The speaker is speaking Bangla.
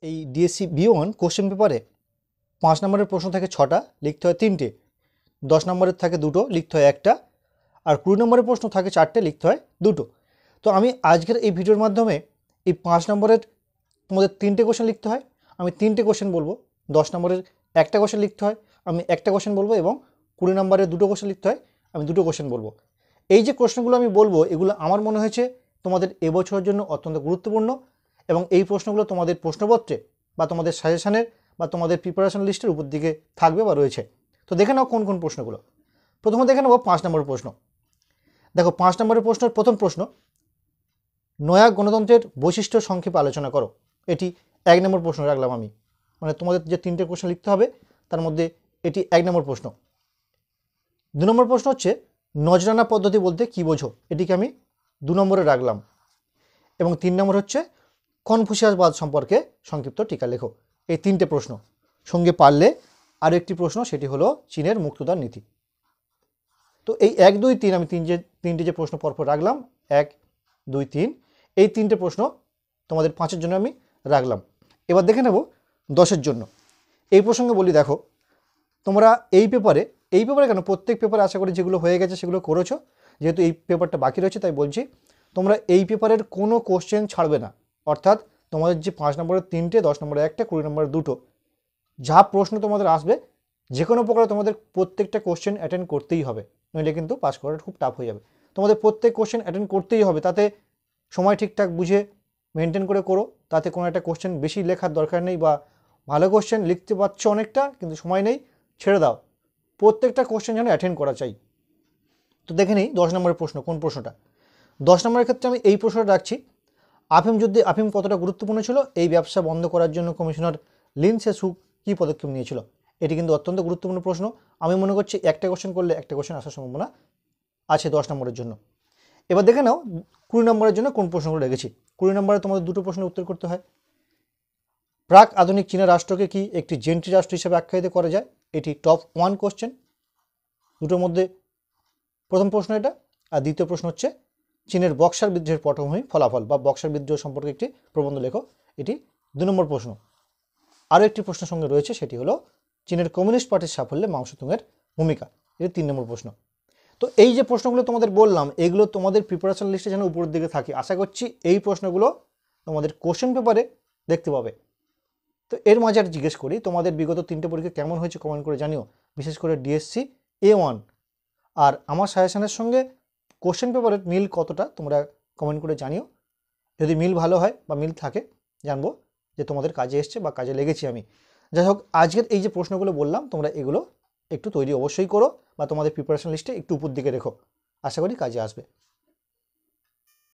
এই ডিএসসি বি1 কোশ্চেন পেপারে 5 নম্বরের প্রশ্ন থাকে 6টা, লিখতে হয় 3টে, 10 নম্বরের থাকে 2টো, লিখতে হয় 1টা, আর 20 নম্বরের প্রশ্ন থাকে 4টে, লিখতে হয় 2টো। তো আমি আজকের এই ভিডিওর মাধ্যমে এই 5 নম্বরের তোমাদের 3টে কোশ্চেন লিখতে হয়, আমি 3টে কোশ্চেন বলবো। 10 নম্বরের 1টা কোশ্চেন লিখতে হয়, আমি 1টা কোশ্চেন বলবো, এবং 20 নম্বরের 2টো কোশ্চেন লিখতে হয়, আমি 2টো কোশ্চেন বলবো। এই যে প্রশ্নগুলো আমি বলবো, এগুলো আমার মনে হয়েছে তোমাদের এবছরের জন্য অত্যন্ত গুরুত্বপূর্ণ, এবং এই প্রশ্নগুলো তোমাদের প্রশ্নপত্রে বা তোমাদের সাজেশনের বা তোমাদের প্রিপারেশন লিস্টের উপর দিকে থাকবে বা রয়েছে। তো দেখে নাও কোন কোন প্রশ্নগুলো। প্রথমে দেখে নেবো 5 নম্বরের প্রশ্ন। দেখো 5 নম্বরের প্রশ্নের প্রথম প্রশ্ন, নয়া গণতন্ত্রের বৈশিষ্ট্য সংক্ষেপে আলোচনা করো। এটি 1 নম্বর প্রশ্ন রাখলাম আমি, মানে তোমাদের যে 3টে প্রশ্ন লিখতে হবে তার মধ্যে এটি 1 নম্বর প্রশ্ন। 2 নম্বর প্রশ্ন হচ্ছে নজরানা পদ্ধতি বলতে কী বোঝো, এটিকে আমি 2 নম্বরে রাখলাম। এবং 3 নম্বর হচ্ছে কনফুসিয়াসবাদ সম্পর্কে সংক্ষিপ্ত টিকা লেখো। এই 3টে প্রশ্ন সঙ্গে পারলে আরও একটি প্রশ্ন, সেটি হলো চীনের মুক্তদার নীতি। তো এই 1, 2, 3 আমি তিনটে যে প্রশ্ন পরপর রাখলাম, 1, 2, 3, এই 3টে প্রশ্ন তোমাদের 5-এর জন্য আমি রাখলাম। এবার দেখে নেব 10-এর জন্য। এই প্রসঙ্গে বলি, দেখো তোমরা এই পেপারে কেন, প্রত্যেক পেপারে আশা করি যেগুলো হয়ে গেছে সেগুলো করেছো, যেহেতু এই পেপারটা বাকি রয়েছে তাই বলছি, তোমরা এই পেপারের কোনো কোশ্চেন ছাড়বে না। অর্থাৎ তোমাদের যে 5 নম্বরের 3টে, 10 নম্বরের 1টা, 20 নম্বরের 2টো, যা প্রশ্ন তোমাদের আসবে যে কোনো প্রকারে তোমাদের প্রত্যেকটা কোশ্চেন অ্যাটেন্ড করতেই হবে, নইলে কিন্তু পাস করাটা খুব টাফ হয়ে যাবে। তোমাদের প্রত্যেক কোশ্চেন অ্যাটেন্ড করতেই হবে, তাতে সময় ঠিকঠাক বুঝে মেনটেন করে করো, তাতে কোনো একটা কোশ্চেন বেশি লেখার দরকার নেই, বা ভালো কোশ্চেন লিখতে পারছো অনেকটা কিন্তু সময় নেই, ছেড়ে দাও, প্রত্যেকটা কোশ্চেন যেন অ্যাটেন্ড করা চাই। তো দেখে নিই 10 নম্বরের প্রশ্ন কোন প্রশ্নটা। 10 নম্বরের ক্ষেত্রে আমি এই প্রশ্নটা রাখছি, আফিম যুদ্ধে আফিম কতটা গুরুত্বপূর্ণ ছিল, এই ব্যবসা বন্ধ করার জন্য কমিশনার লিন সে-সু কী পদক্ষেপ নিয়েছিল। এটি কিন্তু অত্যন্ত গুরুত্বপূর্ণ প্রশ্ন। আমি মনে করছি একটা কোশ্চেন করলে একটা কোশ্চেন আসার সম্ভাবনা আছে 10 নম্বরের জন্য। এবার দেখে নাও 20 নম্বরের জন্য কোন প্রশ্নগুলো রেখেছি। 20 নম্বরে তোমাদের 2টো প্রশ্নের উত্তর করতে হয়। প্রাক আধুনিক চীনা রাষ্ট্রকে কি একটি জেন্ট্রি রাষ্ট্র হিসেবে আখ্যায়িত করা যায়, এটি টপ 1 কোশ্চেন। দুটোর মধ্যে প্রথম প্রশ্ন এটা, আর দ্বিতীয় প্রশ্ন হচ্ছে চীনের বক্সার বিদ্রোহের পটভূমি ফলাফল বা বক্সার বিদ্রোহ সম্পর্কে একটি প্রবন্ধ লেখো, এটি 2 নম্বর প্রশ্ন। আরও একটি প্রশ্নের সঙ্গে রয়েছে, সেটি হলো চীনের কমিউনিস্ট পার্টির সাফল্যে মাও সেতুংয়ের ভূমিকা, এটি 3 নম্বর প্রশ্ন। তো এই যে প্রশ্নগুলো তোমাদের বললাম, এগুলো তোমাদের প্রিপারেশন লিস্টে যেন উপরের দিকে থাকে। আশা করছি এই প্রশ্নগুলো তোমাদের কোশ্চেন পেপারে দেখতে পাবে। তো এর মাঝে আর জিজ্ঞেস করি, তোমাদের বিগত 3টে পরীক্ষা কেমন হয়েছে কমেন্ট করে জানিও, বিশেষ করে ডিএসসি A1 আর আমার সাজেশনের সঙ্গে কোশ্চেন পেপারের মিল কতটা তোমরা কমেন্ট করে জানিও। যদি মিল ভালো হয় বা মিল থাকে, জানবো যে তোমাদের কাজে এসছে বা কাজে লেগেছি আমি। যাই হোক, আজকের এই যে প্রশ্নগুলো বললাম, তোমরা এগুলো একটু তৈরি অবশ্যই করো বা তোমাদের প্রিপারেশন লিস্টে একটু উপর দিকে রেখো, আশা করি কাজে আসবে।